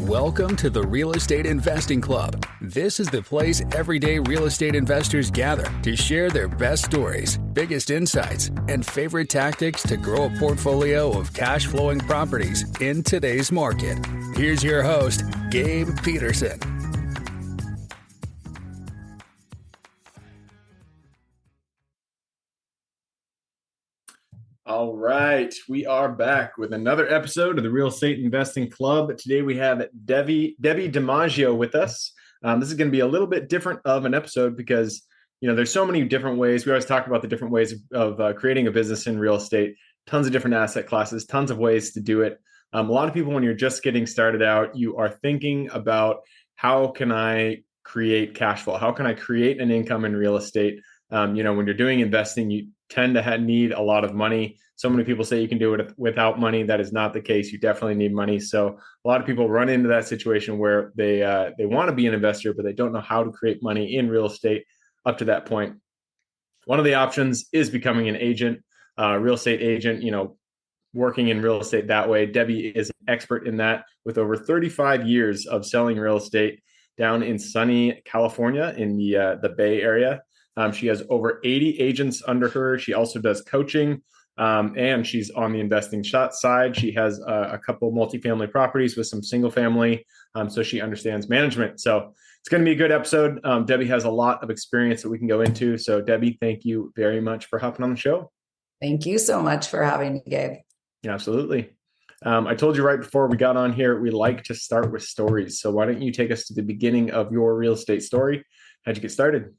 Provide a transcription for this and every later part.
Welcome to the Real Estate Investing Club. This is the place everyday real estate investors gather to share their best stories, biggest insights, and favorite tactics to grow a portfolio of cash-flowing properties in today's market. Here's your host, Gabe Peterson. All right, we are back with another episode of the Real Estate Investing Club. Today we have Debbi DiMaggio with us. This is going to be a little bit different of an episode because, there's so many different ways. We always talk about the different ways of creating a business in real estate, tons of different asset classes, tons of ways to do it. A lot of people, when you're just getting started out, you are thinking about how can I create cash flow? How can I create an income in real estate? When you're doing investing, you tend to need a lot of money. So many people say you can do it without money. That is not the case. You definitely need money. So a lot of people run into that situation where they want to be an investor, but they don't know how to create money in real estate up to that point. One of the options is becoming an agent, real estate agent, working in real estate that way. Debbi is an expert in that with over 35 years of selling real estate down in sunny California in the Bay Area. She has over 80 agents under her. She also does coaching, and she's on the investing side. She has a couple multifamily properties with some single family, so she understands management. So it's going to be a good episode. Debbi has a lot of experience that we can go into. So Debbi, thank you very much for hopping on the show. Thank you so much for having me, Gabe. Yeah, absolutely. I told you right before we got on here, we like to start with stories. So why don't you take us to the beginning of your real estate story? How'd you get started?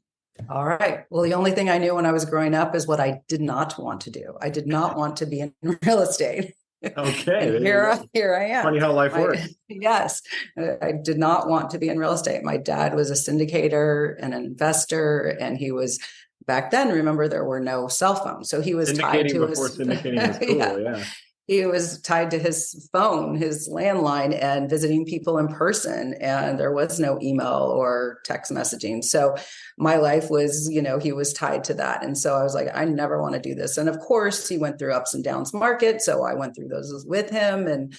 All right. Well, the only thing I knew when I was growing up is what I did not want to do. I did not want to be in real estate. Okay. Here I am. Funny how life works. Yes. I did not want to be in real estate. My dad was a syndicator and an investor, and he was back then, remember, there were no cell phones. So he was tied to syndicating was cool. Yeah. He was tied to his phone, his landline, and visiting people in person. And there was no email or text messaging. So my life was, he was tied to that. And so I was like, I never want to do this. And of course, he went through ups and downs market. So I went through those with him and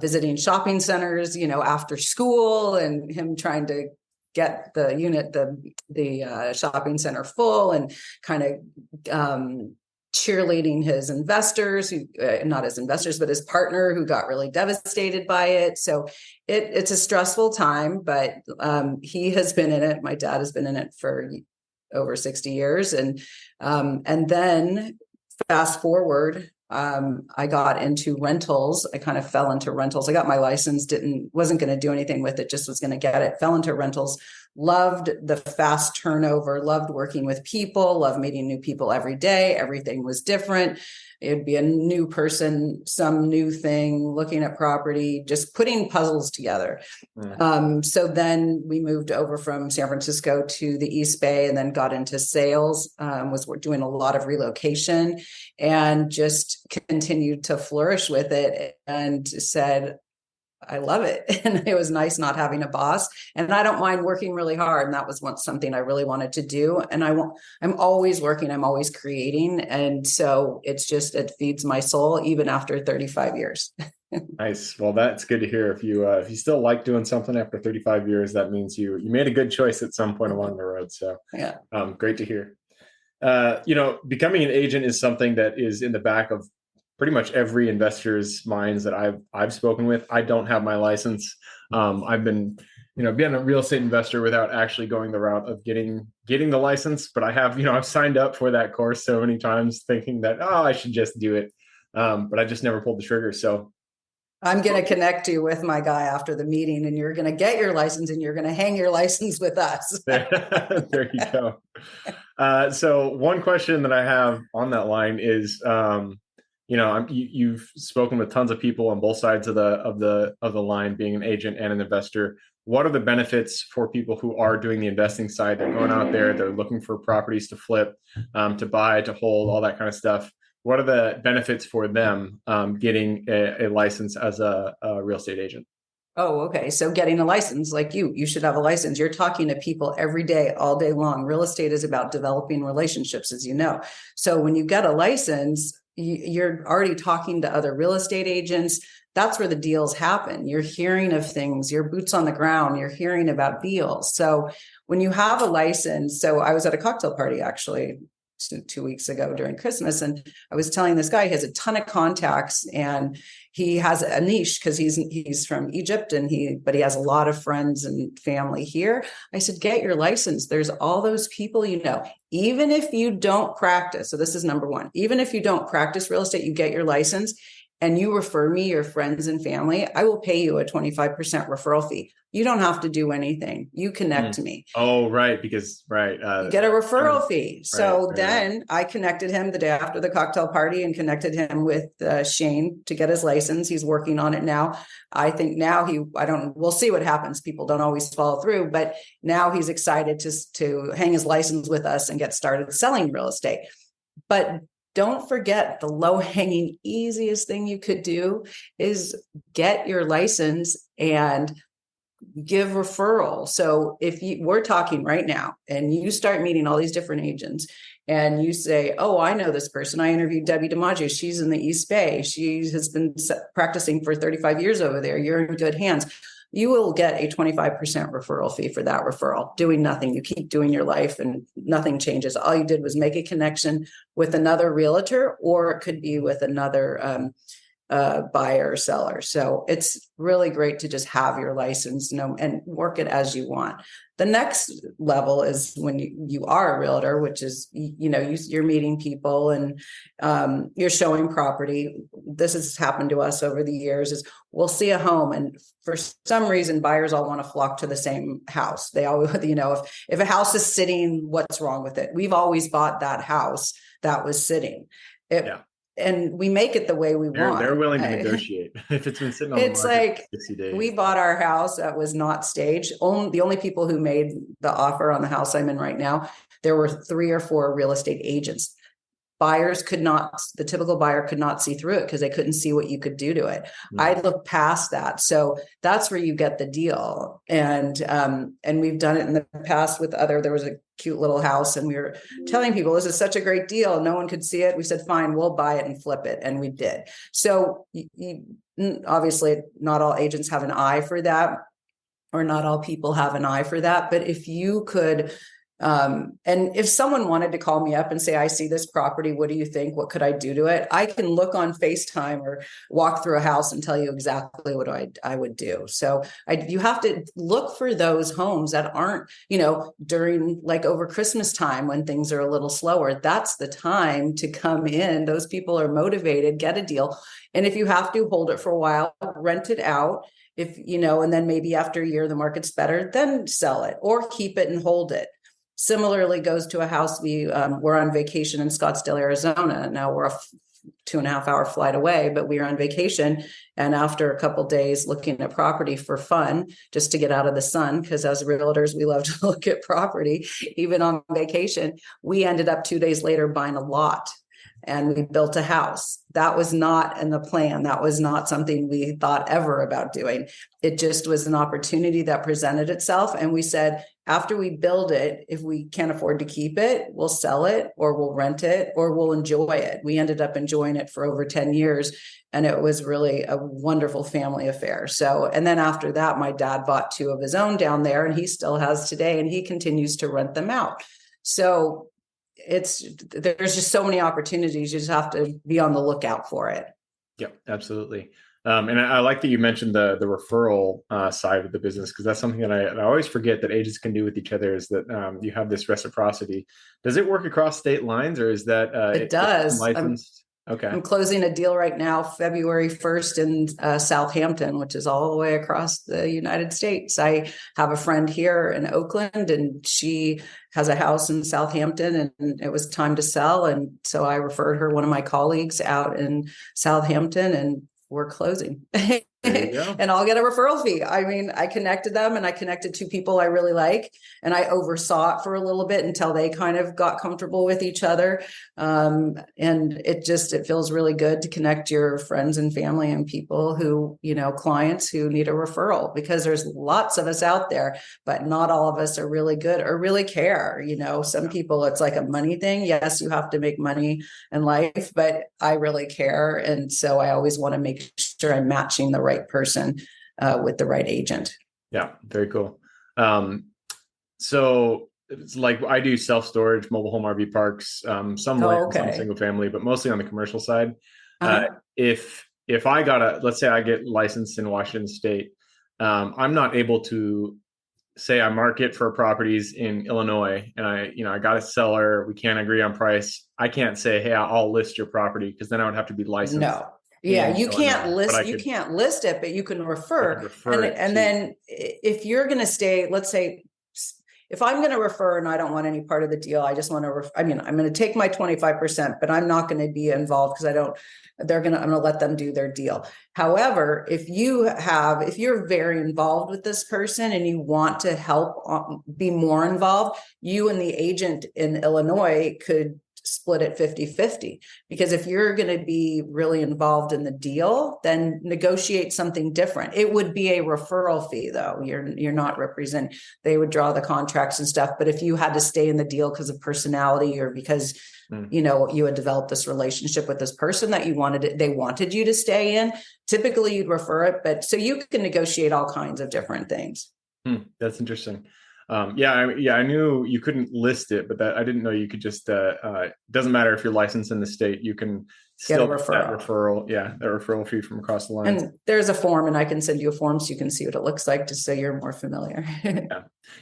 visiting shopping centers, after school, and him trying to get the unit, the shopping center full, and kind of cheerleading his investors, who not his investors, but his partner, who got really devastated by it. So it's a stressful time, but he has been in it. My dad has been in it for over 60 years. And then fast forward, I got into rentals. I kind of fell into rentals. I got my license, wasn't going to do anything with it, just was going to get it, fell into rentals. Loved the fast turnover, loved working with people, loved meeting new people every day. Everything was different. It'd be a new person, some new thing, looking at property, just putting puzzles together. So then we moved over from San Francisco to the East Bay, and then got into sales, was doing a lot of relocation, and just continued to flourish with it, and said, I love it. And it was nice not having a boss, and I don't mind working really hard. And that was something I really wanted to do. And I'm always working, I'm always creating. And so it feeds my soul even after 35 years. Nice. Well, that's good to hear. If you still like doing something after 35 years, that means you made a good choice at some point along the road. So yeah, great to hear. Becoming an agent is something that is in the back of pretty much every investor's minds that I've spoken with. I don't have my license. I've been, being a real estate investor without actually going the route of getting the license. But I have, I've signed up for that course so many times thinking that, I should just do it. But I just never pulled the trigger. So I'm going to connect you with my guy after the meeting, and you're going to get your license, and you're going to hang your license with us. There you go. So one question that I have on that line is, you've spoken with tons of people on both sides of the line, being an agent and an investor. What are the benefits for people who are doing the investing side? They're going out there, they're looking for properties to flip, to buy, to hold, all that kind of stuff. What are the benefits for them getting a license as a real estate agent? Oh, okay. So getting a license, like you should have a license. You're talking to people every day, all day long. Real estate is about developing relationships, as you know. So when you get a license, you're already talking to other real estate agents. That's where the deals happen. You're hearing of things, your boots on the ground, you're hearing about deals. So when you have a license, so I was at a cocktail party actually 2 weeks ago during Christmas, and I was telling this guy, he has a ton of contacts and he has a niche because he's from Egypt, but he has a lot of friends and family here. I said, get your license. There's all those people, even if you don't practice. So this is number one. Even if you don't practice real estate, you get your license and you refer me your friends and family, I will pay you a 25% referral fee. You don't have to do anything. You connect me. Oh, right. Because, right. You get a referral fee. So then I connected him the day after the cocktail party and connected him with Shane to get his license. He's working on it now. I think now we'll see what happens. People don't always follow through, but now he's excited to hang his license with us and get started selling real estate. But don't forget, the low-hanging, easiest thing you could do is get your license and give referral. So if we're talking right now and you start meeting all these different agents and you say, oh, I know this person. I interviewed Debbi DiMaggio. She's in the East Bay. She has been practicing for 35 years over there. You're in good hands. You will get a 25% referral fee for that referral, doing nothing. You keep doing your life and nothing changes. All you did was make a connection with another realtor, or it could be with another buyer or seller. So it's really great to just have your license and work it as you want. The next level is when you are a realtor, which is, you're meeting people and you're showing property. This has happened to us over the years is we'll see a home and for some reason, buyers all want to flock to the same house. They always, if a house is sitting, what's wrong with it? We've always bought that house that was sitting. And we make it the way we want. They're willing to negotiate if it's been sitting on the market like for 60 days. We bought our house that was not staged. The only people who made the offer on the house I'm in right now, there were 3 or 4 real estate agents. The typical buyer could not see through it because they couldn't see what you could do to it. Mm-hmm. I looked past that. So that's where you get the deal. And we've done it in the past with there was a cute little house and we were telling people, this is such a great deal. No one could see it. We said, fine, we'll buy it and flip it. And we did. So obviously not all agents have an eye for that, or not all people have an eye for that. But if you could, and if someone wanted to call me up and say, I see this property, what do you think? What could I do to it? I can look on FaceTime or walk through a house and tell you exactly what I would do. So you have to look for those homes that aren't, during like over Christmas time when things are a little slower. That's the time to come in. Those people are motivated, get a deal. And if you have to hold it for a while, rent it out. And then maybe after a year, the market's better, then sell it or keep it and hold it. Similarly goes to a house. We're on vacation in Scottsdale, Arizona. Now we're a 2.5-hour flight away, but we were on vacation. And after a couple of days looking at property for fun, just to get out of the sun, because as realtors, we love to look at property, even on vacation, we ended up 2 days later buying a lot. And we built a house. That was not in the plan. That was not something we thought ever about doing. It just was an opportunity that presented itself. And we said, after we build it, if we can't afford to keep it, we'll sell it or we'll rent it or we'll enjoy it. We ended up enjoying it for over 10 years. And it was really a wonderful family affair. So, and then after that, my dad bought 2 of his own down there and he still has today, and he continues to rent them out. So there's just so many opportunities. You just have to be on the lookout for it. Yep, absolutely. And I like that you mentioned the referral side of the business, because that's something that I always forget that agents can do with each other, is that you have this reciprocity. Does it work across state lines, or is that it does? Licensed? Okay. I'm closing a deal right now, February 1st in Southampton, which is all the way across the United States. I have a friend here in Oakland, and she has a house in Southampton, and it was time to sell. And so I referred her one of my colleagues out in Southampton, and we're closing. There you go. and I'll get a referral fee. I mean, I connected them and I connected two people I really like, and I oversaw it for a little bit until they kind of got comfortable with each other. And it feels really good to connect your friends and family and people who, clients who need a referral, because there's lots of us out there, but not all of us are really good or really care. Some people, it's like a money thing. Yes, you have to make money in life, but I really care. And so I always want to make sure I'm matching the right person with the right agent. Yeah, very cool. So it's like I do self-storage, mobile home RV parks, some land, some single family, but mostly on the commercial side. If I let's say I get licensed in Washington State, I'm not able to say I market for properties in Illinois and I got a seller, we can't agree on price. I can't say, hey, I'll list your property, because then I would have to be licensed. No. Yeah, you can't list. You can't list it, but you can refer. And then if you're going to stay, let's say, if I'm going to refer and I don't want any part of the deal, I just want to. I'm going to take my 25%, but I'm not going to be involved because I'm going to let them do their deal. However, if you're very involved with this person and you want to help be more involved, you and the agent in Illinois could split it 50-50, because if you're going to be really involved in the deal, then negotiate something different. It would be a referral fee, though. You're not representing. They would draw the contracts and stuff. But if you had to stay in the deal because of personality or because you had developed this relationship with this person that they wanted you to stay in, typically you'd refer it. But so you can negotiate all kinds of different things. That's interesting. I knew you couldn't list it, but I didn't know you could just, doesn't matter if you're licensed in the state, you can still get a referral. That referral fee from across the line. And there's a form, and I can send you a form so you can see what it looks like, just so you're more familiar.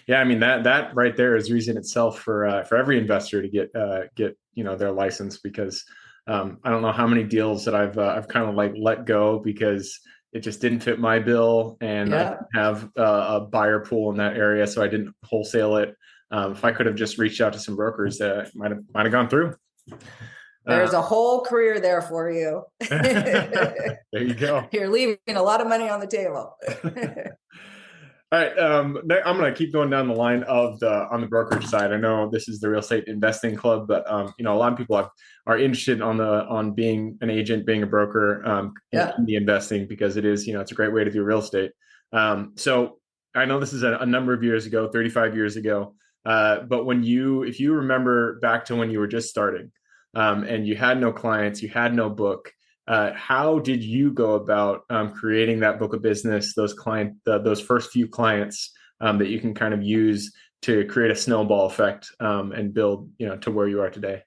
Yeah. I mean, that right there is reason itself for every investor to get their license, because I don't know how many deals that I've kind of like let go because it just didn't fit my bill, and I didn't have a buyer pool in that area, so I didn't wholesale it. If I could have just reached out to some brokers, that might have gone through. There's a whole career there for you. There you go. You're leaving a lot of money on the table. All right, I'm going to keep going down the line on the brokerage side. I know this is the Real Estate Investing Club, but a lot of people are interested on being an agent, being a broker in the investing, because it is it's a great way to do real estate. So I know this is a number of years ago, 35 years ago, but if you remember back to when you were just starting, and you had no clients, you had no book. How did you go about creating that book of business, those first few clients that you can kind of use to create a snowball effect and build, to where you are today?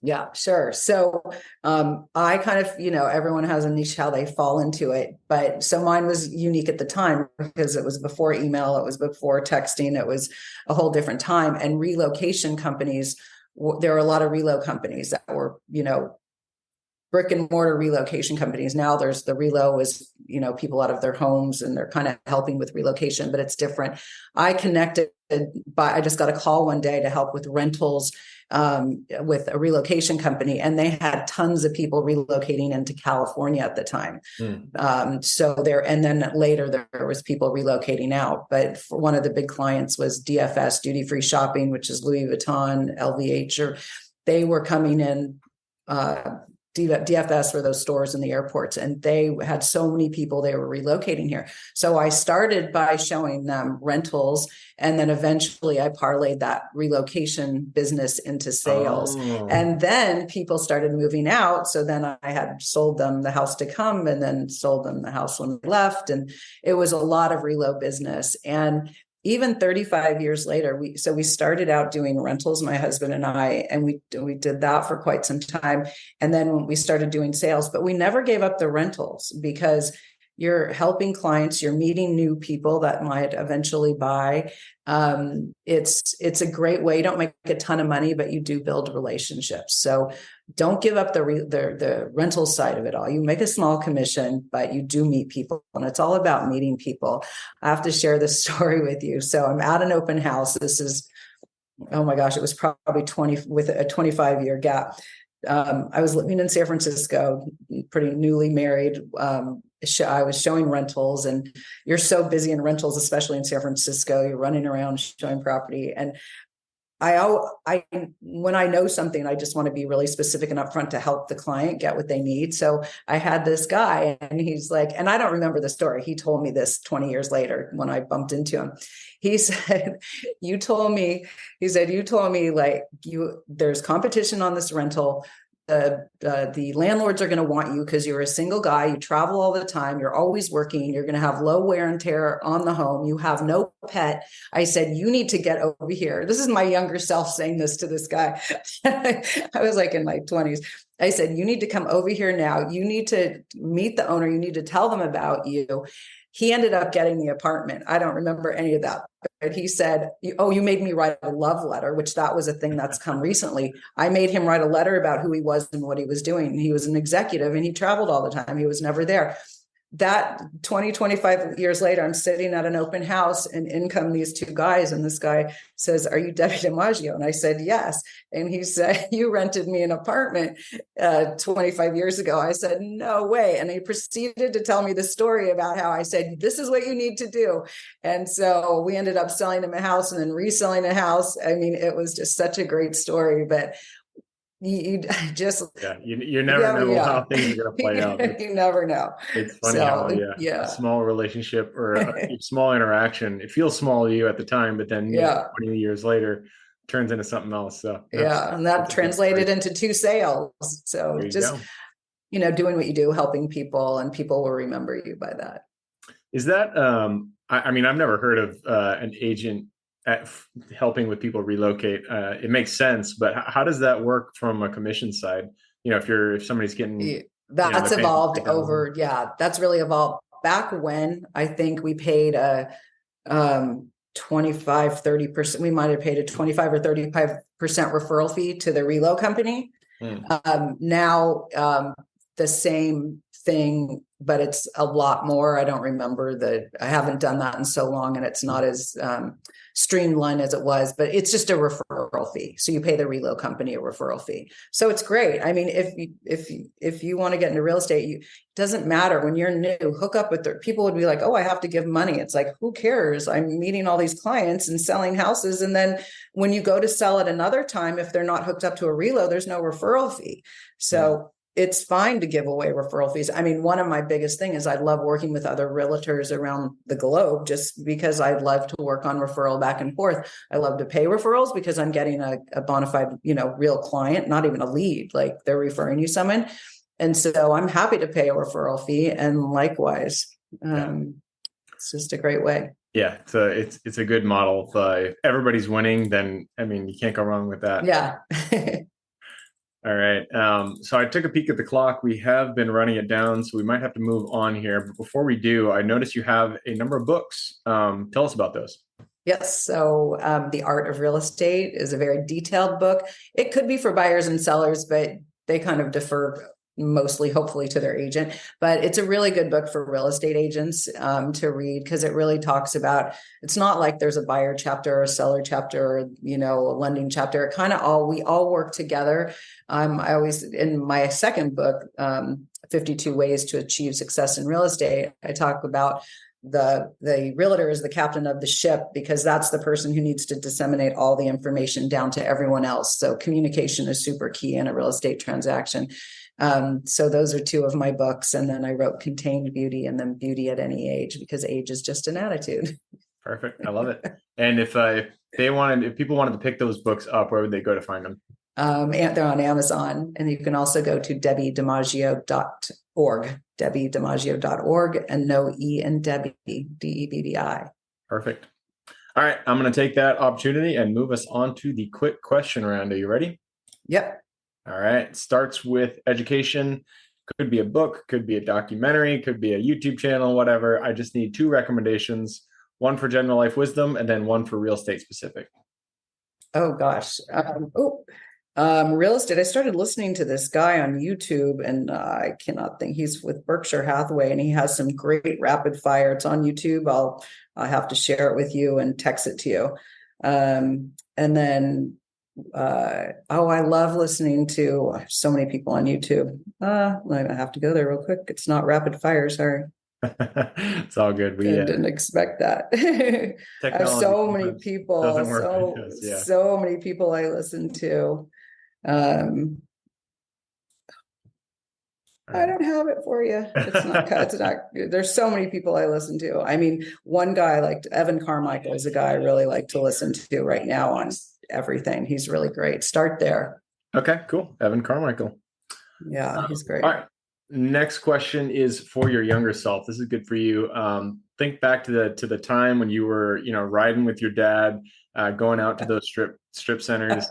Yeah, sure. So I kind of, everyone has a niche how they fall into it. But so mine was unique at the time because it was before email, it was before texting, it was a whole different time. And relocation companies, there were a lot of relo companies that were, brick and mortar relocation companies. Now there's the relo is, people out of their homes and they're kind of helping with relocation, but it's different. I just got a call one day to help with rentals with a relocation company, and they had tons of people relocating into California at the time. And then later there was people relocating out, but for one of the big clients was DFS, Duty Free Shopping, which is Louis Vuitton, LVH, or they were coming in, DFS were those stores in the airports, and they had so many people, they were relocating here. So I started by showing them rentals, and then eventually I parlayed that relocation business into sales. And then people started moving out. So then I had sold them the house to come, and then sold them the house when they left. And it was a lot of relo business. And even 35 years later, we started out doing rentals, my husband and I, and we did that for quite some time. And then we started doing sales, but we never gave up the rentals, because you're helping clients, you're meeting new people that might eventually buy. It's a great way. You don't make a ton of money, but you do build relationships. So don't give up the rental side of it all. You make a small commission, but you do meet people, and it's all about meeting people. I have to share this story with you. So I'm at an open house. This is, oh my gosh, it was probably 20 with a 25-year gap. I was living in San Francisco, pretty newly married, I was showing rentals, and you're so busy in rentals, especially in San Francisco, you're running around showing property. And when I know something, I just want to be really specific and upfront to help the client get what they need. So I had this guy, and he's like, and I don't remember the story. He told me this 20 years later when I bumped into him. He said, you told me like there's competition on this rental. The landlords are going to want you because you're a single guy. You travel all the time. You're always working. You're going to have low wear and tear on the home. You have no pet. I said, you need to get over here. This is my younger self saying this to this guy. I was like in my 20s. I said, you need to come over here now. You need to meet the owner. You need to tell them about you. He ended up getting the apartment. I don't remember any of that. But he said, oh, you made me write a love letter, which that was a thing that's come recently. I made him write a letter about who he was and what he was doing. He was an executive and he traveled all the time. He was never there. That 25 years later, I'm sitting at an open house and in come these two guys. And this guy says, are you Debbi DiMaggio? And I said, yes. And he said, you rented me an apartment 25 years ago. I said, no way. And he proceeded to tell me the story about how I said, this is what you need to do. And so we ended up selling him a house and then reselling a house. I mean, it was just such a great story, but you never know how things are going to play out. You never know. It's funny how a small relationship or a small interaction, it feels small to you at the time, but then 20 years later turns into something else. So and that translated into 2 sales. So just doing what you do, helping people, and people will remember you by that. Is that I mean, I've never heard of an agent helping with people relocate. It makes sense, but how does that work from a commission side? If somebody's getting that's evolved over. That's really evolved. Back when I think we paid a 25-30%, we might have paid a 25 or 35% referral fee to the reload company. Now the same thing, but it's a lot more. I don't remember I haven't done that in so long, and it's not as streamlined as it was, but it's just a referral fee. So you pay the reload company a referral fee. So it's great. I mean, if you want to get into real estate, it doesn't matter when you're new, hook up with people would be like, oh, I have to give money. It's like, who cares? I'm meeting all these clients and selling houses. And then when you go to sell it another time, if they're not hooked up to a reload, there's no referral fee. So it's fine to give away referral fees. I mean, one of my biggest things is I love working with other realtors around the globe just because I love to work on referral back and forth. I love to pay referrals because I'm getting a bona fide, real client, not even a lead, like they're referring you someone. And so I'm happy to pay a referral fee. And likewise, it's just a great way. Yeah. So it's a good model. If everybody's winning, then, I mean, you can't go wrong with that. Yeah. All right. So I took a peek at the clock. We have been running it down, so we might have to move on here. But before we do, I noticed you have a number of books. Tell us about those. Yes. So The Art of Real Estate is a very detailed book. It could be for buyers and sellers, but they kind of defer mostly, hopefully, to their agent. But it's a really good book for real estate agents to read, because it really talks about, it's not like there's a buyer chapter or a seller chapter or, a lending chapter. It kind of we all work together. I always, in my second book, 52 Ways to Achieve Success in Real Estate, I talk about the realtor is the captain of the ship, because that's the person who needs to disseminate all the information down to everyone else. So communication is super key in a real estate transaction. So those are 2 of my books. And then I wrote Contained Beauty and then Beauty at Any Age, because age is just an attitude. Perfect. I love it. And if people wanted to pick those books up, where would they go to find them? They're on Amazon, and you can also go to DebbiDiMaggio.org, DebbiDiMaggio.org, and no E in Debbi, DEBBI. Perfect. All right. I'm going to take that opportunity and move us on to the quick question round. Are you ready? Yep. All right. It starts with education. Could be a book, could be a documentary, could be a YouTube channel, whatever. I just need 2 recommendations, one for general life wisdom and then one for real estate specific. Oh, gosh. Real estate. I started listening to this guy on YouTube, and I cannot think, he's with Berkshire Hathaway, and he has some great rapid fire. It's on YouTube. I'll have to share it with you and text it to you. And then I love listening to so many people on YouTube. I have to go there real quick. It's not rapid fire. Sorry. It's all good. We Didn't expect that. I have technology so many sometimes people, doesn't work like this. Yeah. so many people I listen to. I don't have it for you. It's not, there's so many people I listen to. I mean, one guy like Evan Carmichael is a guy I really like to listen to right now on everything. He's really great. Start there. Okay, cool. Evan Carmichael. Yeah, he's great. All right. Next question is for your younger self. This is good for you. Think back to the time when you were, riding with your dad, going out to those strip centers.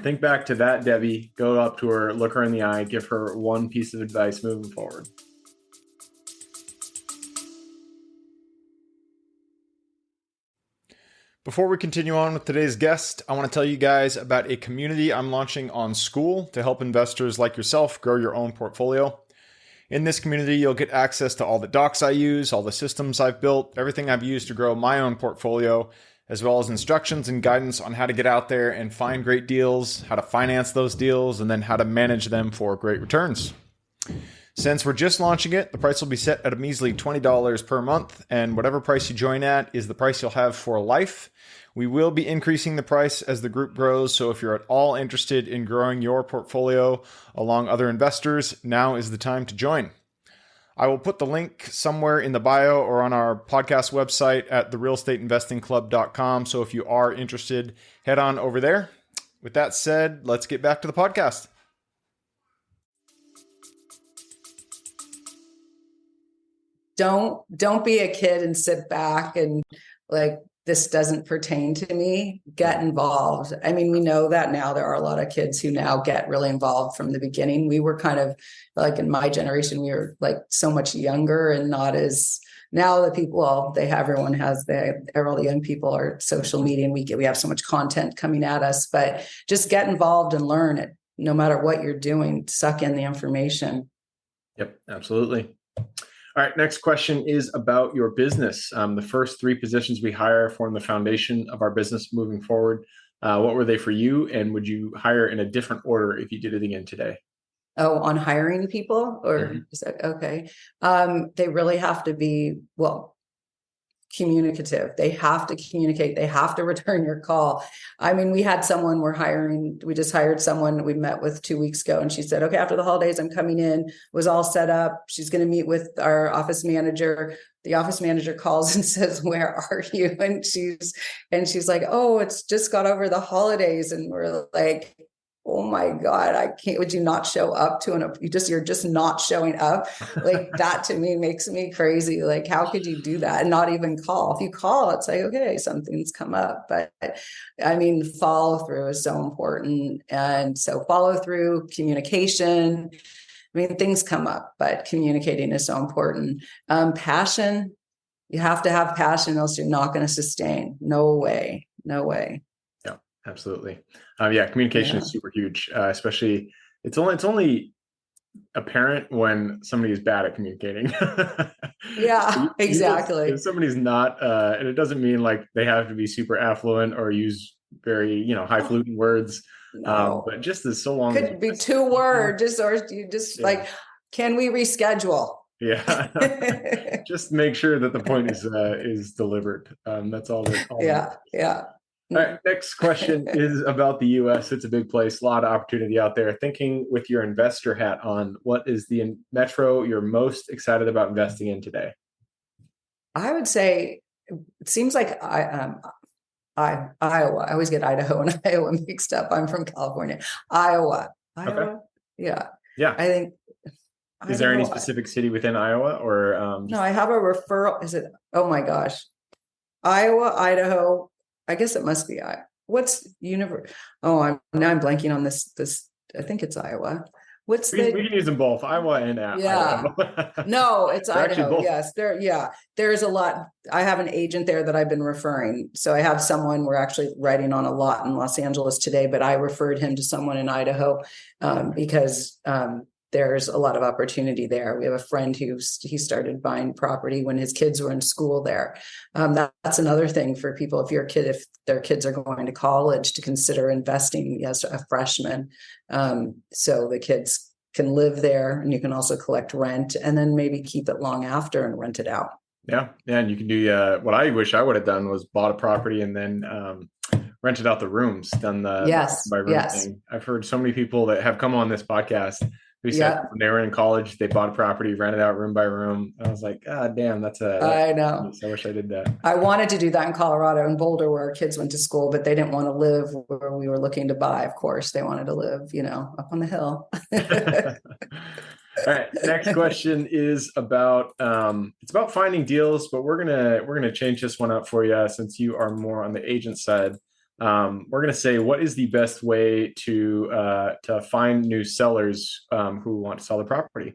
Think back to that Debbie. Go up to her, look her in the eye, give her one piece of advice moving forward. Before we continue on with today's guest, I want to tell you guys about a community I'm launching on School to help investors like yourself grow your own portfolio. In this community, you'll get access to all the docs I use, all the systems I've built, everything I've used to grow my own portfolio, as well as instructions and guidance on how to get out there and find great deals, how to finance those deals, and then how to manage them for great returns. Since we're just launching it, the price will be set at a measly $20 per month, and whatever price you join at is the price you'll have for life. We will be increasing the price as the group grows, so if you're at all interested in growing your portfolio along other investors, now is the time to join. I will put the link somewhere in the bio or on our podcast website at therealestateinvestingclub.com, so if you are interested, head on over there. With that said, let's get back to the podcast. Don't be a kid and sit back and like, this doesn't pertain to me. Get involved. I mean, we know that now there are a lot of kids who now get really involved from the beginning. We were kind of like in my generation, we were like so much younger and not as now the people, all the young people are social media and we have so much content coming at us, but just get involved and learn it. No matter what you're doing, suck in the information. Yep, absolutely. All right, next question is about your business. The first 3 positions we hire form the foundation of our business moving forward. What were they for you? And would you hire in a different order if you did it again today? Oh, on hiring people? Or is that okay? They really have to be, communicative. They have to communicate. They have to return your call. I mean, we had someone we just hired someone we met with 2 weeks ago. And she said, okay, after the holidays, I'm coming in, was all set up. She's going to meet with our office manager. The office manager calls and says, where are you? And she's like, oh, it's just got over the holidays. And we're like, oh my God, I can't, would you not show up to you're just not showing up? Like that to me makes me crazy. Like, how could you do that and not even call? If you call, it's like, okay, something's come up. But I mean, follow through is so important. And so follow through, communication. I mean, things come up, but communicating is so important. Passion, you have to have passion, else you're not going to sustain. No way. Absolutely. Communication is super huge, especially it's only apparent when somebody is bad at communicating. Yeah, exactly. If somebody's not, and it doesn't mean like they have to be super affluent or use very, highfalutin words. No. But just as so long could be 2 words, or you just like, can we reschedule? Yeah. Just make sure that the point is delivered. That's all. Yeah. All right, next question is about the U.S. It's a big place, a lot of opportunity out there. Thinking with your investor hat on, what is the metro you're most excited about investing in today? I would say it seems like Iowa. I always get Idaho and Iowa mixed up. I'm from California. Iowa. Okay. Yeah. I think. Is there any specific city within Iowa or? No, I have a referral. Is it? Oh my gosh, Iowa, Idaho. I guess it must be Iowa. What's universe? Oh, I'm blanking on this. I think it's Iowa. We can use them both, Iowa and Idaho. No, it's Idaho. Yes, there's a lot. I have an agent there that I've been referring. So I have someone, we're actually writing on a lot in Los Angeles today, but I referred him to someone in Idaho because there's a lot of opportunity there. We have a friend he started buying property when his kids were in school there. That's another thing for people. If their kids are going to college, to consider investing as a freshman. So the kids can live there, and you can also collect rent and then maybe keep it long after and rent it out. Yeah. And you can do what I wish I would have done was bought a property and then rented out the rooms, done the by room thing. I've heard so many people that have come on this podcast who said when they were in college, they bought a property, rented out room by room. I was like, God damn, I know. I wish I did that. I wanted to do that in Colorado and Boulder, where our kids went to school, but they didn't want to live where we were looking to buy. Of course, they wanted to live, up on the hill. All right. Next question is about it's about finding deals, but we're gonna change this one up for you since you are more on the agent side. We're gonna say, what is the best way to find new sellers who want to sell the property?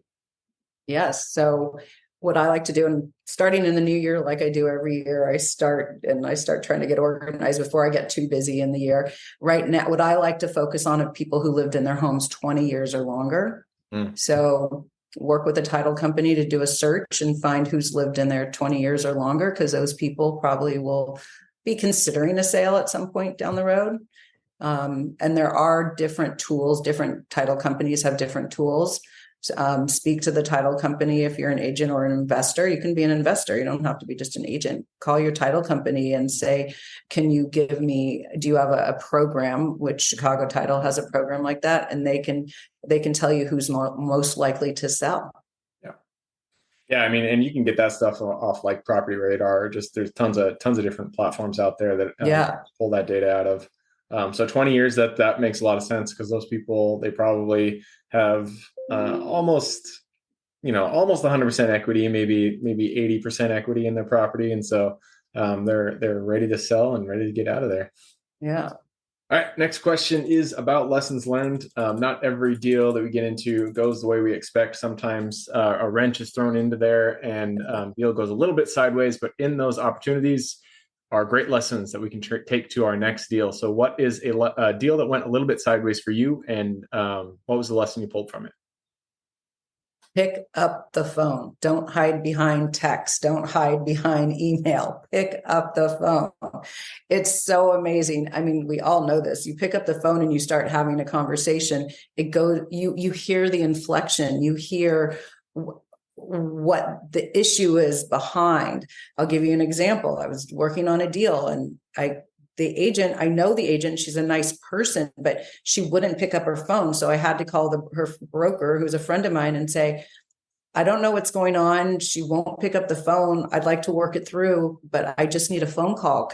Yes. So what I like to do, and starting in the new year, like I do every year, I start trying to get organized before I get too busy in the year. Right now, what I like to focus on are people who lived in their homes 20 years or longer. So work with a title company to do a search and find who's lived in there 20 years or longer, because those people probably will be considering a sale at some point down the road. And there are different tools. Different title companies have different tools. Speak to the title company. If you're an agent or an investor, you can be an investor. You don't have to be just an agent. Call your title company and say, do you have a program, which Chicago Title has a program like that, and they can tell you who's most likely to sell. Yeah. I mean, and you can get that stuff off like Property Radar. Just there's tons of different platforms out there that pull that data out of. So 20 years, that makes a lot of sense, because those people, they probably have almost 100% equity, maybe 80% equity in their property. And so they're ready to sell and ready to get out of there. Yeah. All right. Next question is about lessons learned. Not every deal that we get into goes the way we expect. Sometimes a wrench is thrown into there and deal goes a little bit sideways, but in those opportunities are great lessons that we can take to our next deal. So what is a deal that went a little bit sideways for you, and what was the lesson you pulled from it? Pick up the phone. Don't hide behind text. Don't hide behind email. Pick up the phone. It's so amazing. I mean, we all know this. You pick up the phone and you start having a conversation. You hear the inflection. You hear what the issue is behind. I'll give you an example. I was working on a deal, and I know the agent, she's a nice person, but she wouldn't pick up her phone. So I had to call her broker, who's a friend of mine, and say, I don't know what's going on. She won't pick up the phone. I'd like to work it through, but I just need a phone call.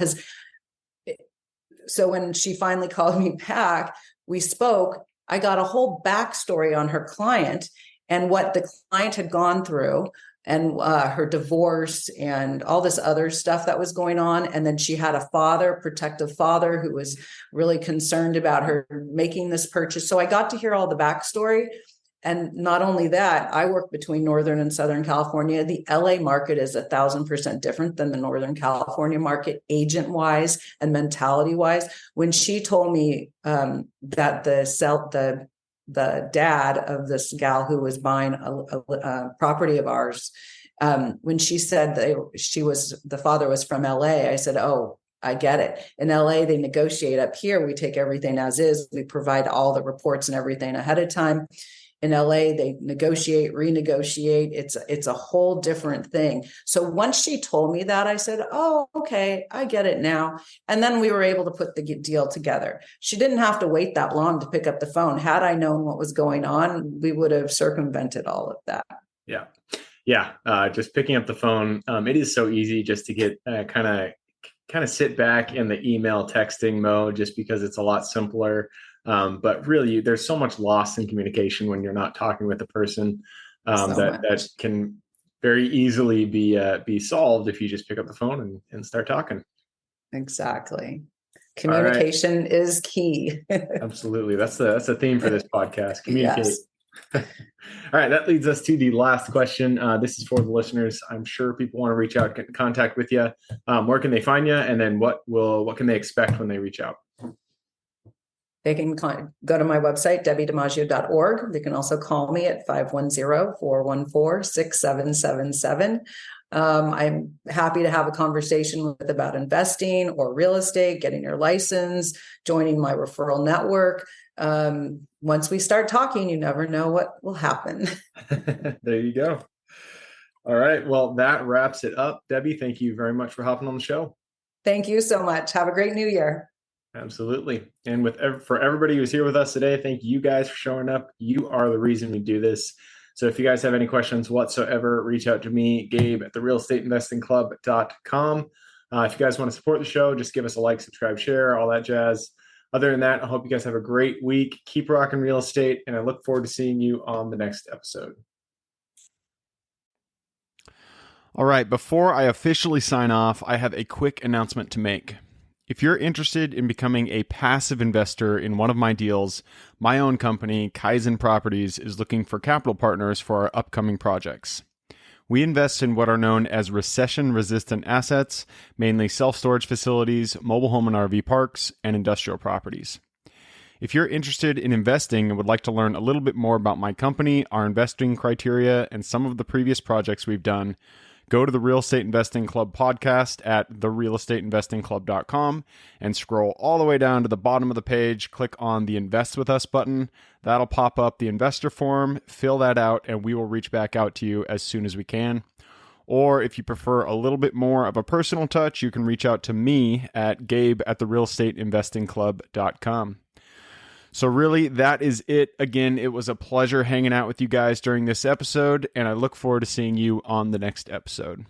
So when she finally called me back, we spoke. I got a whole backstory on her client and what the client had gone through, and her divorce and all this other stuff that was going on. And then she had a protective father, who was really concerned about her making this purchase. So I got to hear all the backstory. And not only that, I work between Northern and Southern California. The LA market is 1,000% different than the Northern California market, agent-wise and mentality-wise. When she told me that the dad of this gal who was buying a property of ours, when she said the father was from LA, I said, oh, I get it. In LA, they negotiate. Up here, we take everything as is. We provide all the reports and everything ahead of time. In LA, they negotiate, renegotiate. It's a whole different thing. So once she told me that, I said, oh, okay, I get it now. And then we were able to put the deal together. She didn't have to wait that long to pick up the phone. Had I known what was going on, we would have circumvented all of that. Yeah. Yeah. Just picking up the phone. It is so easy just to get kind of sit back in the email texting mode, just because it's a lot simpler. But really, there's so much loss in communication when you're not talking with the person that can very easily be solved if you just pick up the phone and start talking. Exactly. Communication is key. Absolutely. That's the theme for this podcast. Communicate. Yes. All right. That leads us to the last question. This is for the listeners. I'm sure people want to reach out, get in contact with you. Where can they find you? And then what can they expect when they reach out? They can go to my website, DebbiDiMaggio.org. They can also call me at 510-414-6777. I'm happy to have a conversation about investing or real estate, getting your license, joining my referral network. Once we start talking, you never know what will happen. There you go. All right. Well, that wraps it up. Debbi, thank you very much for hopping on the show. Thank you so much. Have a great new year. Absolutely. And for everybody who's here with us today, thank you guys for showing up. You are the reason we do this. So if you guys have any questions whatsoever, reach out to me, Gabe at therealestateinvestingclub.com. If you guys want to support the show, just give us a like, subscribe, share, all that jazz. Other than that, I hope you guys have a great week. Keep rocking real estate, and I look forward to seeing you on the next episode. All right, before I officially sign off, I have a quick announcement to make. If you're interested in becoming a passive investor in one of my deals, my own company, Kaizen Properties, is looking for capital partners for our upcoming projects. We invest in what are known as recession-resistant assets, mainly self-storage facilities, mobile home and RV parks, and industrial properties. If you're interested in investing and would like to learn a little bit more about my company, our investing criteria, and some of the previous projects we've done, go to the Real Estate Investing Club podcast at therealestateinvestingclub.com and scroll all the way down to the bottom of the page. Click on the Invest With Us button. That'll pop up the investor form. Fill that out, and we will reach back out to you as soon as we can. Or if you prefer a little bit more of a personal touch, you can reach out to me at gabe@therealestateinvestingclub.com. So really, that is it. Again, it was a pleasure hanging out with you guys during this episode, and I look forward to seeing you on the next episode.